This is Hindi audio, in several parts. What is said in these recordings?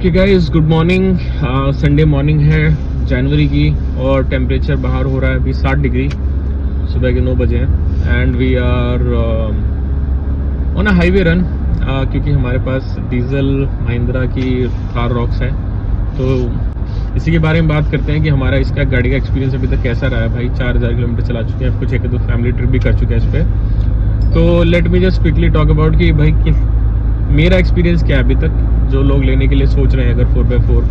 Okay guys, good morning. Sunday morning है जनवरी की और टेम्परेचर बाहर हो रहा है अभी 60 डिग्री, सुबह के 9 बजे हैं and we are on a highway run क्योंकि हमारे पास डीजल महिंद्रा की थार रॉक्स है। तो इसी के बारे में बात करते हैं कि हमारा इसका गाड़ी का एक्सपीरियंस अभी तक कैसा रहा है। भाई 4000 किलोमीटर चला चुके हैं, कुछ एक दो फैमिली ट्रिप भी कर चुके हैं इस पर। तो let me just quickly talk about कि भाई मेरा एक्सपीरियंस क्या है अभी तक। जो लोग लेने के लिए सोच रहे हैं अगर 4x4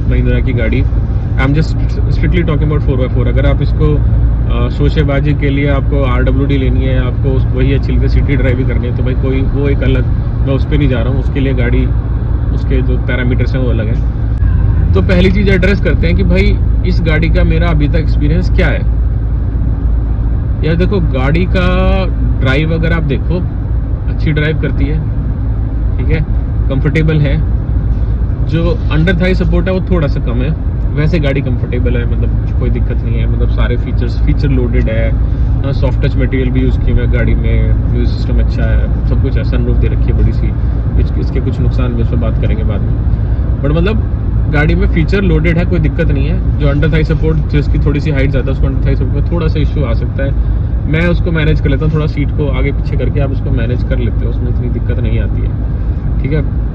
महिंद्रा की गाड़ी, I am just strictly talking about 4x4। अगर आप इसको शोशेबाजी के लिए आपको RWD लेनी है, आपको वही अच्छी लगती है, सिटी ड्राइव भी करनी है, तो भाई कोई वो एक अलग, मैं उस पर नहीं जा रहा हूँ। उसके लिए गाड़ी, उसके जो पैरामीटर्स हैं वो अलग है। तो पहली चीज़ एड्रेस करते हैं कि भाई इस गाड़ी का मेरा अभी तक एक्सपीरियंस क्या है। यार देखो, गाड़ी का ड्राइव अगर आप देखो, अच्छी ड्राइव करती है, ठीक है, कंफर्टेबल है। जो अंडर थाई सपोर्ट है वो थोड़ा सा कम है, वैसे गाड़ी कंफर्टेबल है, मतलब कोई दिक्कत नहीं है। मतलब सारे फीचर लोडेड है, सॉफ्ट टच मटेरियल भी यूज़ की हुई है गाड़ी में, म्यूजिक सिस्टम अच्छा है, सब कुछ है, सनरूफ दे रखी है बड़ी सी। इसके कुछ नुकसान भी उस पर बात करेंगे बाद में, बट मतलब गाड़ी में फीचर लोडेड है, कोई दिक्कत नहीं है। जो अंडर थाई सपोर्ट, जिसकी थोड़ी सी हाइट ज़्यादा है, उसको अंडर थाई सपोर्ट में थोड़ा सा इशू आ सकता है। मैं उसको मैनेज कर लेता हूँ, थोड़ा सीट को आगे पीछे करके आप उसको मैनेज कर लेते हो, उसमें इतनी दिक्कत नहीं आती है, ठीक है।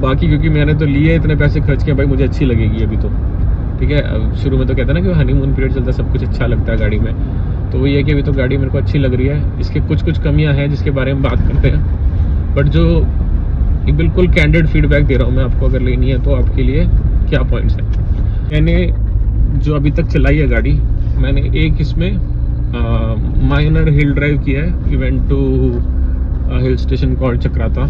बाकी क्योंकि मैंने तो लिए इतने पैसे खर्च किए, भाई मुझे अच्छी लगेगी अभी तो, ठीक है। शुरू में तो कहते हैं ना कि हनीमून पीरियड चलता है, सब कुछ अच्छा लगता है गाड़ी में, तो वही है कि अभी तो गाड़ी मेरे को अच्छी लग रही है। इसके कुछ कमियां हैं जिसके बारे में बात करते हैं, बट जो ये बिल्कुल कैंडिड फीडबैक दे रहा हूँ मैं आपको, अगर लेनी है तो आपके लिए क्या पॉइंट्स हैं। मैंने जो अभी तक चलाई है गाड़ी, मैंने एक इसमें माइनर हिल ड्राइव किया है, event to hill station called Chakrata,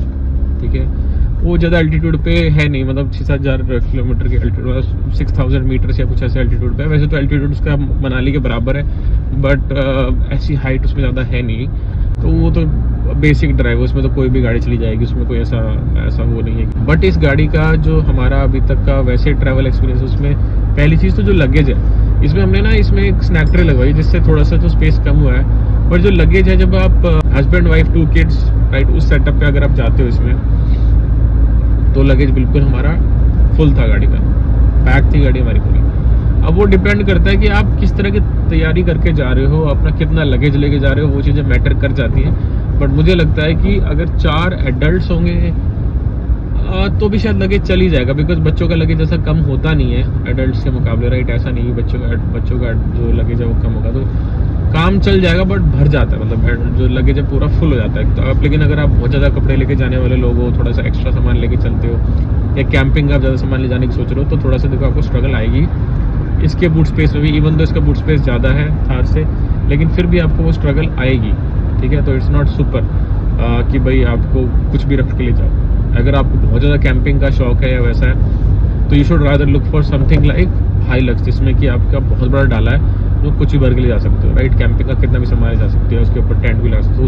ठीक है। वो ज़्यादा एल्टीट्यूड पे है नहीं, मतलब 6,000 किलोमीटर के एल्टीट्यूड, 6000 मीटर्स या कुछ ऐसे एल्टीट्यूड पे है। वैसे तो एल्टीट्यूड उसका मनाली के बराबर है, बट ऐसी हाइट उसमें ज़्यादा है नहीं। तो वो तो बेसिक ड्राइव, उसमें तो कोई भी गाड़ी चली जाएगी, उसमें कोई ऐसा वो नहीं है। बट इस गाड़ी का जो हमारा अभी तक का वैसे ट्रैवल एक्सपीरियंस, उसमें पहली चीज़ तो जो लगेज है, इसमें हमने ना इसमें एक स्नैक ट्रे लगवाई, जिससे थोड़ा सा तो स्पेस कम हुआ है। पर जो लगेज है, जब आप हस्बैंड वाइफ 2 किड्स राइट, उस सेटअप पे अगर आप जाते हो इसमें, तो लगेज बिल्कुल हमारा फुल था, गाड़ी का पैक थी गाड़ी हमारी पूरी। अब वो डिपेंड करता है कि आप किस तरह की तैयारी करके जा रहे हो, अपना कितना लगेज लेके जा रहे हो, वो चीज़ें मैटर कर जाती हैं। बट मुझे लगता है कि अगर 4 एडल्ट्स होंगे तो भी शायद लगेज चल ही जाएगा, बिकॉज बच्चों का लगेज ऐसा कम होता नहीं है एडल्ट्स के मुकाबले, राइट। ऐसा नहीं है बच्चों का जो लगेज है वो कम होगा, तो काम चल जाएगा, बट भर जाता है, मतलब जो लगेज है पूरा फुल हो जाता है। तो आप, लेकिन अगर आप बहुत ज़्यादा कपड़े लेके जाने वाले लोग हो, थोड़ा सा एक्स्ट्रा सामान लेके चलते हो, या कैंपिंग आप ज़्यादा सामान ले जाने की सोच रहे हो, तो थोड़ा सा देखो आपको स्ट्रगल आएगी इसके बूट स्पेस में भी। इवन तो इसका बूट स्पेस ज़्यादा है थार से, लेकिन फिर भी आपको वो स्ट्रगल आएगी, ठीक है। तो इट्स नॉट सुपर कि भाई आपको कुछ भी रख के ले जाओ। अगर आपको बहुत ज़्यादा कैंपिंग का शौक है या वैसा है, तो you should rather look for something like Hilux, जिसमें कि आपका बहुत बड़ा डाला है, तो कुछ भी भर के ले जा सकते हो, राइट। कैंपिंग का कितना भी सामान जा सकते हो, उसके ऊपर टेंट भी लगा सकते हो।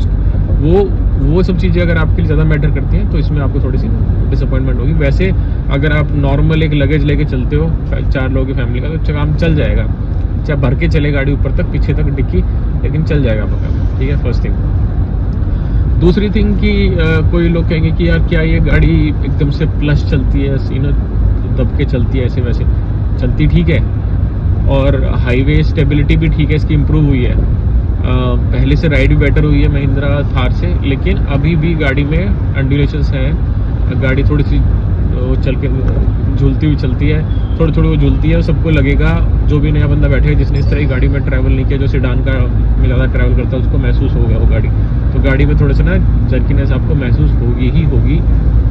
वो सब चीज़ें अगर आपके लिए ज़्यादा मैटर करती हैं, तो इसमें आपको थोड़ी सी डिसअपॉइंटमेंट होगी। वैसे अगर आप नॉर्मल एक लगेज लेके चलते हो 4 लोगों की फैमिली का, तो काम चल जाएगा, चाहे भर के चले गाड़ी ऊपर तक, पीछे तक डिक्की, लेकिन चल जाएगा आपका काम, ठीक है। First thing. दूसरी थिंग कि कोई लोग कहेंगे कि यार क्या ये गाड़ी एकदम से प्लस चलती है, दब के चलती है, ऐसे वैसे चलती, ठीक है। और हाईवे स्टेबिलिटी भी ठीक है, इसकी इम्प्रूव हुई है, पहले से राइड भी बेटर हुई है महिंद्रा थार से। लेकिन अभी भी गाड़ी में अंडुलेशंस हैं, गाड़ी थोड़ी सी चल के झूलती हुई चलती है, थोड़ी वो झूलती है। सबको लगेगा, जो भी नया बंदा बैठे जिसने इस तरह की गाड़ी में ट्रैवल नहीं किया, जो सेडान का में ज़्यादा ट्रैवल करता है, उसको महसूस होगा वो गाड़ी। तो गाड़ी में थोड़ा सा ना जर्कीनेस आपको महसूस होगी ही होगी,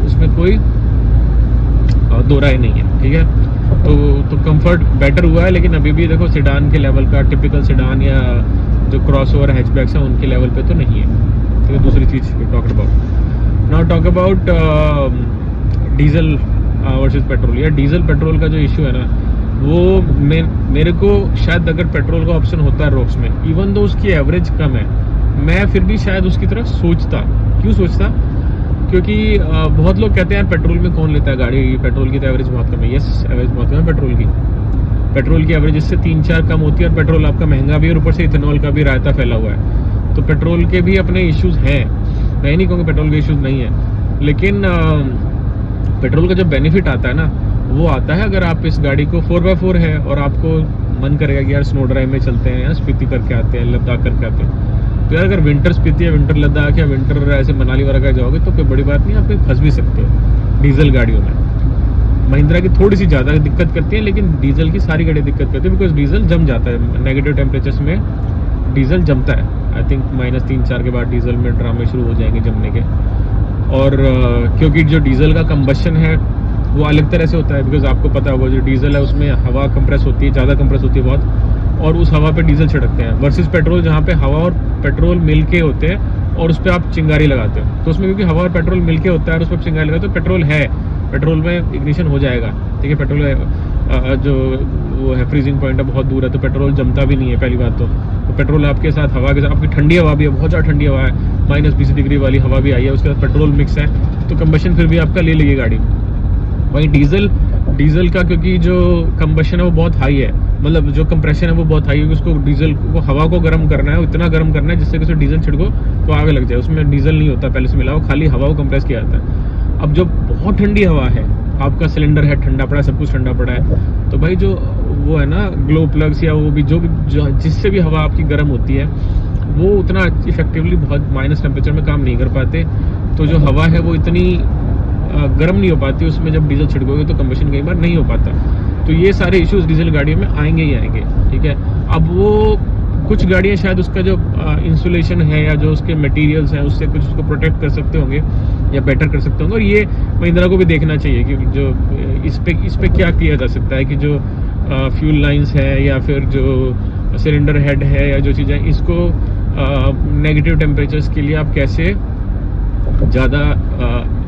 उसमें कोई दो राय नहीं है, ठीक है। तो कंफर्ट बेटर हुआ है, लेकिन अभी भी देखो सेडान के लेवल का, टिपिकल सेडान या जो क्रॉसओवर हैचबैक्स हैं उनके लेवल पे तो नहीं है। तो दूसरी चीज़ now talk about diesel versus petrol. या डीजल पेट्रोल का जो इशू है ना, वो मेरे को शायद, अगर पेट्रोल का ऑप्शन होता है रोक्स में, इवन दो उसकी एवरेज कम है, मैं फिर भी शायद उसकी तरफ सोचता। क्यों सोचता? क्योंकि बहुत लोग कहते हैं यार पेट्रोल में कौन लेता है गाड़ी, पेट्रोल की तो एवरेज बहुत कम है। यस, एवरेज बहुत कम है पेट्रोल की एवरेज इससे 3-4 कम होती है, और पेट्रोल आपका महंगा भी है, और ऊपर से इथेनॉल का भी रायता फैला हुआ है। तो पेट्रोल के भी अपने इश्यूज हैं, मैं नहीं कहूँगा पेट्रोल के इश्यूज नहीं है, लेकिन पेट्रोल का जो बेनिफिट आता है ना, वो आता है अगर आप इस गाड़ी को 4x4 है और आपको मन करेगा कि यार स्नो ड्राइव में चलते हैं या स्पीति करके आते हैं, लद्दाख करके आते हैं, तो यार अगर विंटर स्पीति या विंटर लद्दाख या विंटर ऐसे मनाली वगैरह का जाओगे तो कोई बड़ी बात नहीं, आप कहीं फंस भी सकते हो डीजल गाड़ियों में। महिंद्रा की थोड़ी सी ज़्यादा दिक्कत करती है, लेकिन डीजल की सारी गाड़ी दिक्कत करती है, बिकॉज डीजल जम जाता है नेगेटिव टेम्परेचर्स में, डीजल जमता है। आई थिंक -3-4 के बाद डीजल में ड्रामे शुरू हो जाएंगे जमने के। और क्योंकि जो डीजल का कंबशन है वो अलग तरह से होता है, बिकॉज आपको पता होगा जो डीजल है उसमें हवा कंप्रेस होती है, ज़्यादा कंप्रेस होती है बहुत, और उस हवा पे डीजल छिड़कते हैं, वर्सेस पेट्रोल जहाँ पे हवा और पेट्रोल मिल के होते हैं और उस पर आप चिंगारी लगाते हो। तो उसमें क्योंकि हवा और पेट्रोल मिल के होता है और उस पर चिंगारी लगाते हो, पेट्रोल है, पेट्रोल में इग्निशन हो जाएगा, ठीक है। पेट्रोल जो वो है फ्रीजिंग पॉइंट है बहुत दूर है, तो पेट्रोल जमता भी नहीं है पहली बात तो पेट्रोल आपके साथ हवा के साथ, आपकी ठंडी हवा भी है, बहुत ज़्यादा ठंडी हवा है, -20 डिग्री वाली हवा भी आई है, उसके साथ पेट्रोल मिक्स है, तो कंबशन फिर भी आपका ले लेगी गाड़ी। वहीं डीजल का क्योंकि जो कंबशन है वो बहुत हाई है, मतलब जो कंप्रेशन है वो बहुत हाई है, उसको डीजल को हवा को गर्म करना है, इतना गर्म करना है जिससे कि उसे डीजल छिड़को तो आग लग जाए। उसमें डीजल नहीं होता पहले से मिला हुआ, खाली हवा को कंप्रेस किया जाता है। अब जो बहुत ठंडी हवा है, आपका सिलेंडर है ठंडा पड़ा है, सब कुछ ठंडा पड़ा है, तो भाई जो वो है ना ग्लो प्लग्स या वो भी जो जिससे भी हवा आपकी गर्म होती है वो उतना इफेक्टिवली बहुत माइनस टेम्परेचर में काम नहीं कर पाते, तो जो हवा है वो इतनी गर्म नहीं हो पाती, उसमें जब डीजल छिड़कोगे तो कंबशन कई बार नहीं हो पाता। तो ये सारे इश्यूज डीजल गाड़ियों में आएंगे ही आएंगे, ठीक है। अब वो कुछ गाड़ियाँ शायद उसका जो इंसुलेशन है या जो उसके मटेरियल्स हैं उससे कुछ उसको प्रोटेक्ट कर सकते होंगे या बेटर कर सकते होंगे, और ये महिंद्रा को भी देखना चाहिए कि जो इस पे क्या किया जा सकता है कि जो फ्यूल लाइंस है या फिर जो सिलेंडर हेड है या जो चीज़ें, इसको नेगेटिव टेम्परेचर्स के लिए आप कैसे ज़्यादा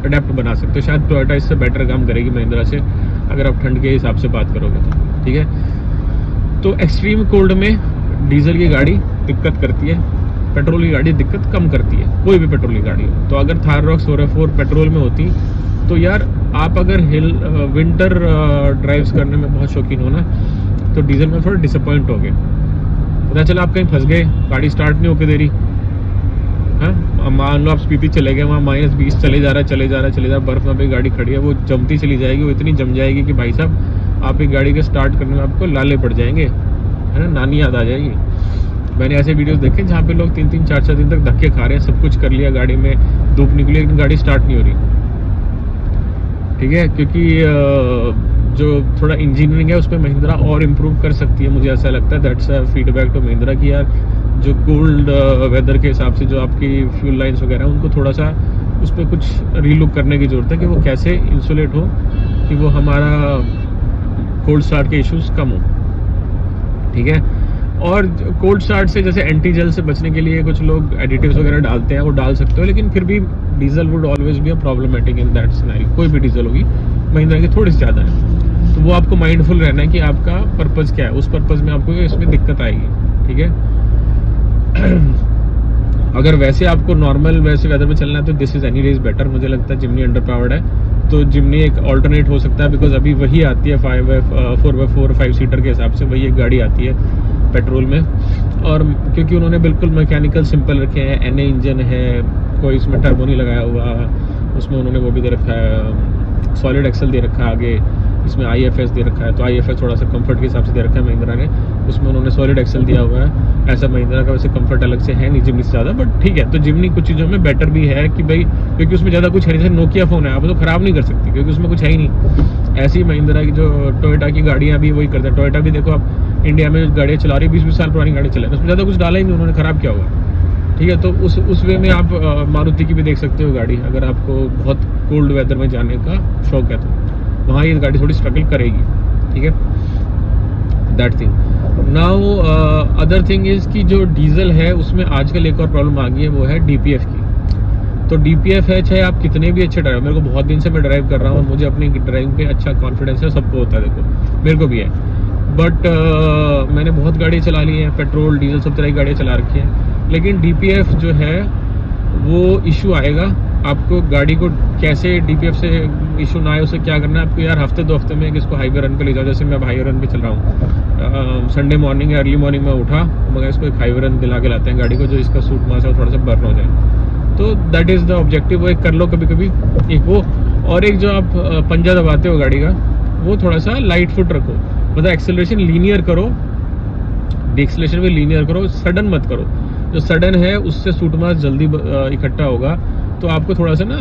अडेप्ट बना सकते हो। शायद टोयोटा इससे बेटर काम करेगी महिंद्रा से, अगर आप ठंड के हिसाब से बात करोगे तो, ठीक है। तो एक्सट्रीम कोल्ड में डीजल की गाड़ी दिक्कत करती है, पेट्रोल की गाड़ी दिक्कत कम करती है, कोई भी पेट्रोल की गाड़ी हो। तो अगर थार रॉक्स 4x4 पेट्रोल में होती तो यार आप अगर विंटर ड्राइव्स करने में बहुत शौकीन हो ना, तो डीजल में थोड़ा डिसअपॉइंट हो गए। पता चला आप कहीं फंस गए, गाड़ी स्टार्ट नहीं होके दे रही, हाँ, मान लो आप स्पीति चले गए, वहाँ -20 चले जा रहा बर्फ में गाड़ी खड़ी है, वो जमती चली जाएगी, वो इतनी जम जाएगी कि भाई साहब आप एक गाड़ी के स्टार्ट करने में आपको लाले पड़ जाएंगे, है ना, नानी याद आ जाएगी। मैंने ऐसे वीडियोस देखे जहाँ पे लोग 3-3, 4-4 दिन तक धक्के खा रहे हैं, सब कुछ कर लिया, गाड़ी में धूप निकली लेकिन गाड़ी स्टार्ट नहीं हो रही, ठीक है। क्योंकि जो थोड़ा इंजीनियरिंग है उस पर महिंद्रा और इम्प्रूव कर सकती है, मुझे ऐसा लगता है। That's a feedback to Mahindra कि यार जो कोल्ड वेदर के हिसाब से जो आपकी फ्यूल लाइंस वगैरह हैं उनको थोड़ा सा उस पर कुछ रीलुक करने की ज़रूरत है कि वो कैसे इंसुलेट हो कि वो हमारा कोल्ड स्टार्ट के इश्यूज कम हो, ठीक है। और कोल्ड स्टार्ट से जैसे एंटी जेल से बचने के लिए कुछ लोग एडिटिव्स वगैरह डालते हैं, वो डाल सकते हो, लेकिन फिर भी diesel would always be a problematic in that scenario. कोई भी डीजल होगी, महिंद्रा की थोड़ी सी ज़्यादा है, तो वो आपको माइंडफुल रहना है कि आपका पर्पज़ क्या है, उस पर्पज़ में आपको इसमें दिक्कत आएगी, ठीक है। अगर वैसे आपको नॉर्मल वैसे वेदर में चलना है तो this is any days better, मुझे लगता है जिमनी अंडर पावर्ड है, तो जिमनी एक ऑल्टरनेट हो सकता है, बिकॉज अभी वही आती है 4x4 5 सीटर के हिसाब से वही एक गाड़ी आती है पेट्रोल में, और क्योंकि उन्होंने बिल्कुल मैकेनिकल सिंपल रखे हैं, NA इंजन है, कोई इसमें टर्बो नहीं लगाया हुआ, उसमें उन्होंने वो भी दे रखा है, सॉलिड एक्सल दे रखा है आगे, इसमें IFS दे रखा है, तो IFS थोड़ा सा कंफर्ट के हिसाब से दे रखा है महिंद्रा ने, उसमें उन्होंने सॉलिड एक्सल दिया हुआ है। ऐसा महिंद्रा का वैसे कंफर्ट अलग से है नहीं जिमनी से ज़्यादा, बट ठीक है। तो जिमनी कुछ चीज़ों में बेटर भी है कि भाई क्योंकि उसमें ज़्यादा कुछ है नहीं, जैसे नोकिया फ़ोन है आप तो ख़राब नहीं कर सकती क्योंकि उसमें कुछ है ही नहीं। ऐसी ही महिंद्रा की जो टोयोटा की गाड़ियाँ भी वही करते हैं। टोयोटा भी देखो आप इंडिया में गाड़ियाँ चला रही है, 20-20 साल पुरानी गाड़ी चला रही है, उसमें ज़्यादा कुछ डाला ही नहीं उन्होंने, ख़राब क्या हुआ, ठीक है। तो उस वे में आप मारुति की भी देख सकते हो गाड़ी, अगर आपको बहुत कोल्ड वेदर में जाने का शौक है तो वहाँ ये गाड़ी थोड़ी स्ट्रगल करेगी, ठीक है। That thing. Now other thing is कि जो डीजल है उसमें आजकल एक और प्रॉब्लम आ गई है, वो है DPF की। तो DPF है, चाहे आप कितने भी अच्छे ड्राइवर, मेरे को बहुत दिन से मैं ड्राइव कर रहा हूँ और मुझे अपनी ड्राइविंग पे अच्छा कॉन्फिडेंस है, सबको होता है, देखो मेरे को भी है, बट मैंने बहुत गाड़ियाँ चला ली हैं, पेट्रोल डीजल सब तरह की गाड़ियाँ चला रखी हैं, लेकिन DPF जो है वो इशू आएगा। आपको गाड़ी को कैसे DPF से इशू ना आए उसे क्या करना है आपको, यार हफ्ते 2 हफ्ते में किसको हाईवे रन पे ले जाओ। जैसे मैं हाईवे रन पे चल रहा हूँ, संडे मॉर्निंग या अर्ली मॉर्निंग में उठा, मगर इसको एक हाईवे रन दिला के लाते हैं गाड़ी को, जो इसका सूट मास है थोड़ा सा बर्न हो जाए, तो दैट इज़ द ऑब्जेक्टिव। वो एक कर लो कभी कभी, एक वो, और एक जो आप पंजा दबाते हो गाड़ी का, वो थोड़ा सा लाइट फुट रखो, मतलब एक्सेलरेशन लीनियर करो, डिएक्सेलरेशन भी लीनियर करो, सडन मत करो। जो सडन है उससे सूट मास जल्दी इकट्ठा होगा, तो आपको थोड़ा सा ना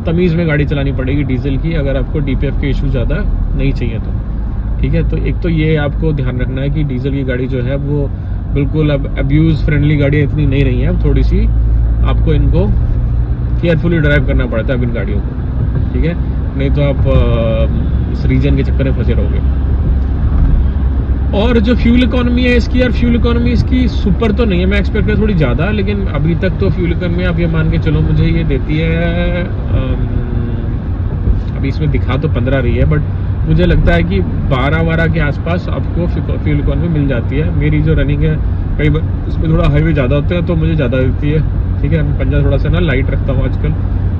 तमीज़ में गाड़ी चलानी पड़ेगी डीजल की, अगर आपको डीपीएफ के इशू ज़्यादा नहीं चाहिए तो। ठीक है, तो एक तो ये आपको ध्यान रखना है कि डीजल की गाड़ी जो है वो बिल्कुल अब अब्यूज़ फ्रेंडली गाड़ियाँ इतनी नहीं रही हैं, अब थोड़ी सी आपको इनको केयरफुली ड्राइव करना पड़ता है अब इन गाड़ियों को। ठीक है, नहीं तो आप इस रीजन के चक्कर में फंसे रहोगे। और जो फ्यूल इकोनॉमी है इसकी, यार फ्यूल इकोनॉमी इसकी सुपर तो नहीं है, मैं एक्सपेक्ट कर थोड़ी ज़्यादा, लेकिन अभी तक तो फ्यूल इकोनॉमी आप ये मान के चलो मुझे ये देती है, अभी इसमें दिखा तो 15 रही है, बट मुझे लगता है कि 12 के आसपास आपको फ्यूल इकोनॉमी मिल जाती है। मेरी जो रनिंग है कई बार उसमें थोड़ा हाईवे ज़्यादा होते हैं तो मुझे ज़्यादा देती है। ठीक है, मैं पंजा थोड़ा सा ना लाइट रखता हूँ आजकल,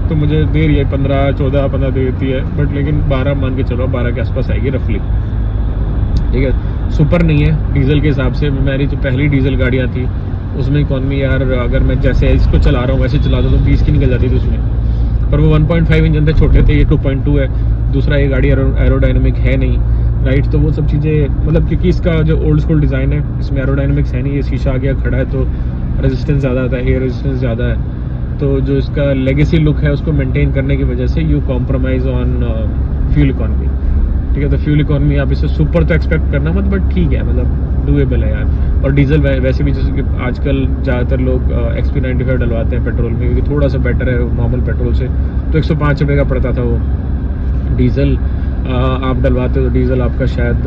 तो मुझे दे रही है 15-14-15 दे देती है, बट लेकिन 12 मान के चलो 12 के आसपास आएगी रफली। ठीक है, सुपर नहीं है डीजल के हिसाब से। मेरी जो पहली डीजल गाड़ियाँ थी उसमें इकॉनमी यार, अगर मैं जैसे इसको चला रहा हूँ वैसे चलाता तो 20 की निकल जाती थी उसमें, पर वो 1.5 इंजन थे, छोटे थे, ये 2.2 है। दूसरा ये गाड़ी एरोडायनेमिक है नहीं, राइट, तो वो सब चीज़ें मतलब क्योंकि इसका जो ओल्ड स्कूल डिज़ाइन है इसमें एरोडायनेमिक्स है नहीं, ये शीशा आ गया खड़ा है तो रेजिस्टेंस ज़्यादा आता है, एयर रेजिस्टेंस ज़्यादा है, तो जो इसका लेगेसी लुक है उसको मेंटेन करने की वजह से you compromise on fuel economy. ठीक है, तो फ्यूल इकॉनमी आप इसे सुपर तो एक्सपेक्ट करना मत, बट ठीक है, मतलब डूएबल है यार। और डीजल वैसे भी जैसे कि आजकल ज़्यादातर लोग XP95 डलवाते हैं पेट्रोल में, क्योंकि थोड़ा सा बेटर है नॉर्मल पेट्रोल से, तो 105 रुपये का पड़ता था वो डीजल, आप डलवाते हो तो डीजल आपका शायद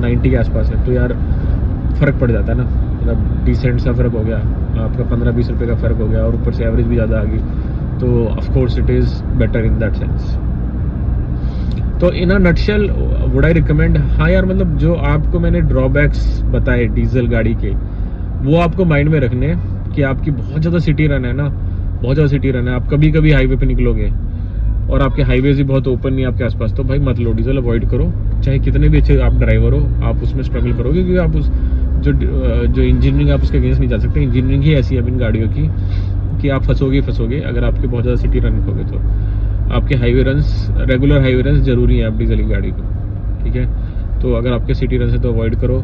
90 के आसपास है, तो यार फ़र्क पड़ जाता है ना, मतलब डिसेंट सा फ़र्क हो गया आपका, 15-20 रुपये का फ़र्क हो गया, और ऊपर से एवरेज भी ज़्यादा आ गई, तो of course it is better in that sense. तो in a nutshell would I recommend, हाँ यार, मतलब जो आपको मैंने ड्रॉबैक्स बताए डीजल गाड़ी के, वो आपको माइंड में रखने हैं कि आपकी बहुत ज़्यादा सिटी रन है ना, बहुत ज़्यादा सिटी रन है, आप कभी कभी हाईवे पे निकलोगे और आपके हाईवेज भी बहुत ओपन नहीं है आपके आसपास, तो भाई मत लो, डीजल अवॉइड करो, चाहे कितने भी अच्छे आप ड्राइवर हो, आप उसमें स्ट्रगल करोगे, क्योंकि आप उस जो इंजीनियरिंग आप उसके अगेंस्ट नहीं जा सकते, इंजीनियरिंग ही ऐसी है इन गाड़ियों की कि आप फंसोगे अगर आपकी बहुत ज़्यादा सिटी रन करोगे तो। आपके highway runs, regular highway runs जरूरी है आप डीजल की गाड़ी को। ठीक है, तो अगर आपके सिटी रन है तो अवॉइड करो।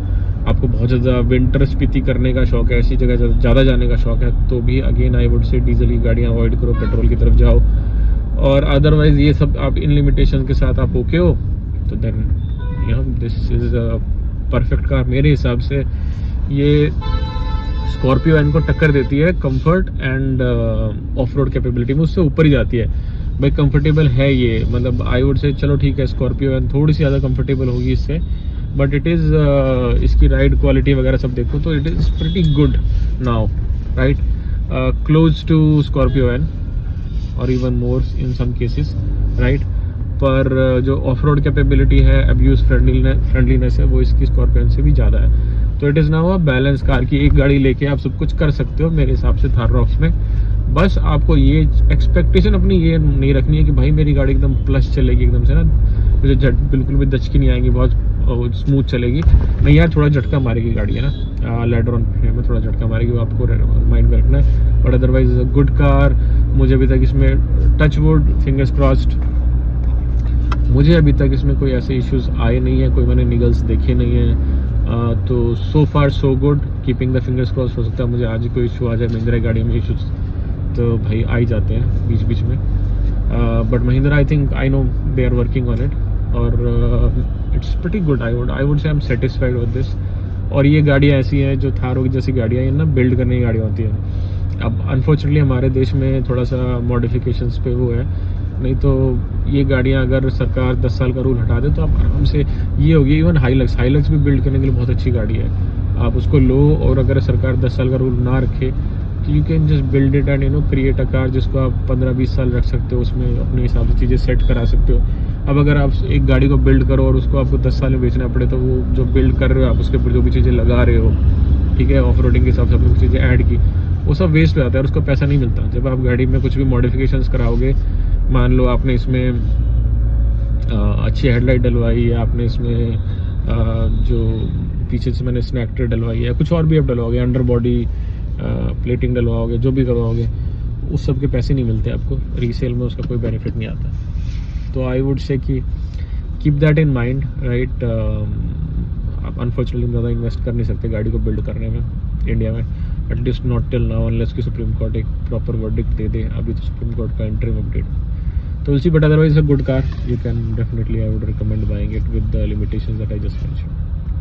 आपको बहुत ज़्यादा विंटर स्पीति करने का शौक है, ऐसी जगह ज़्यादा जाने का शौक है, तो भी अगेन आई वुड से डीजल की गाड़ियाँ अवॉइड करो, पेट्रोल की तरफ जाओ। और अदरवाइज ये सब आप इन लिमिटेशन के साथ आप ओके हो तो then you know this is a perfect car. मेरे हिसाब से ये स्कॉर्पियो एन को टक्कर देती है comfort end of road capability में, उससे ऊपर ही जाती है भाई, कंफर्टेबल है ये, मतलब आई वुड से चलो ठीक है स्कॉर्पियो एन थोड़ी सी ज़्यादा कंफर्टेबल होगी इससे, बट इट इज़ इसकी राइड क्वालिटी वगैरह सब देखो तो it is pretty good now, right, close to Scorpio N और even more in some cases, right, पर जो ऑफ रोड कैपेबिलिटी है, अब्यूज़ फ्रेंडलीनेस है, वो इसकी स्कॉर्पियो एन से भी ज़्यादा है। तो it is now a balance car की एक गाड़ी लेके आप सब कुछ कर सकते हो मेरे हिसाब से थार रॉक्स में। बस आपको ये एक्सपेक्टेशन अपनी ये नहीं रखनी है कि भाई मेरी गाड़ी एकदम प्लस चलेगी एकदम से ना, मुझे बिल्कुल भी दचकी नहीं आएंगी, बहुत स्मूथ चलेगी, नहीं यार, थोड़ा झटका मारेगी गाड़ी है ना, लेटर ऑन में थोड़ा झटका मारेगी, वो आपको माइंड में रखना है। But otherwise good car. मुझे अभी तक इसमें टच वुड, फिंगर्स क्रॉस्ड, मुझे अभी तक इसमें कोई ऐसे इश्यूज आए नहीं है, कोई मैंने निगल्स देखे नहीं है, तो so far so good, keeping the fingers crossed. हो सकता है मुझे आज कोई इशू आ जाए महिंद्रा गाड़ी में, इशूज तो भाई आ ही जाते हैं बीच बीच में, but Mahindra I think I know they are working on it, और it's pretty good. I would say I am satisfied with this. और ये गाड़ियाँ ऐसी हैं जो थारों की जैसी गाड़ियाँ हैं ना, बिल्ड करने की गाड़ियाँ होती हैं। अब अनफॉर्चुनेटली हमारे देश में थोड़ा सा मॉडिफिकेशंस पे वो है, नहीं तो ये गाड़ियाँ अगर सरकार 10 साल का रूल हटा दे तो आप आराम से, ये होगी इवन हाईलक्स भी बिल्ड करने के लिए बहुत अच्छी गाड़ी है, आप उसको लो, और अगर सरकार 10 साल का रूल ना रखे तो you can just build it and create a car जिसको आप 15-20 साल रख सकते हो, उसमें अपने हिसाब से चीज़ें सेट करा सकते हो। अब अगर आप एक गाड़ी को बिल्ड करो और उसको आपको 10 साल में बेचना पड़े, तो वो जो बिल्ड कर रहे हो आप उसके ऊपर जो भी चीज़ें लगा रहे हो, ठीक है, ऑफ रोडिंग के हिसाब से अपनी चीज़ें ऐड की, वो सब वेस्ट हो जाता है और उसको पैसा नहीं मिलता। जब आप गाड़ी में कुछ भी मॉडिफिकेशंस कराओगे, मान लो आपने इसमें अच्छी हेडलाइट डलवाई है, आपने इसमें जो पीछे से मैंने स्नैक्टर डलवाई है, कुछ और भी आप डलवाओगे, अंडर बॉडी प्लेटिंग डलवाओगे, जो भी करवाओगे, उस सब के पैसे नहीं मिलते आपको, रीसेल में उसका कोई बेनिफिट नहीं आता। तो आई वुड से कि keep that in mind, right. आप अनफॉर्चुनेटली ज़्यादा इन्वेस्ट कर नहीं सकते गाड़ी को बिल्ड करने में इंडिया में, at least not till now, unless कि सुप्रीम कोर्ट एक प्रॉपर वर्डिक्ट दे दे। अभी तो सुप्रीम कोर्ट का इंटरिम अपडेट, तो will see, but otherwise a good car, you can definitely, I would recommend buying it with the limitations that I just mentioned.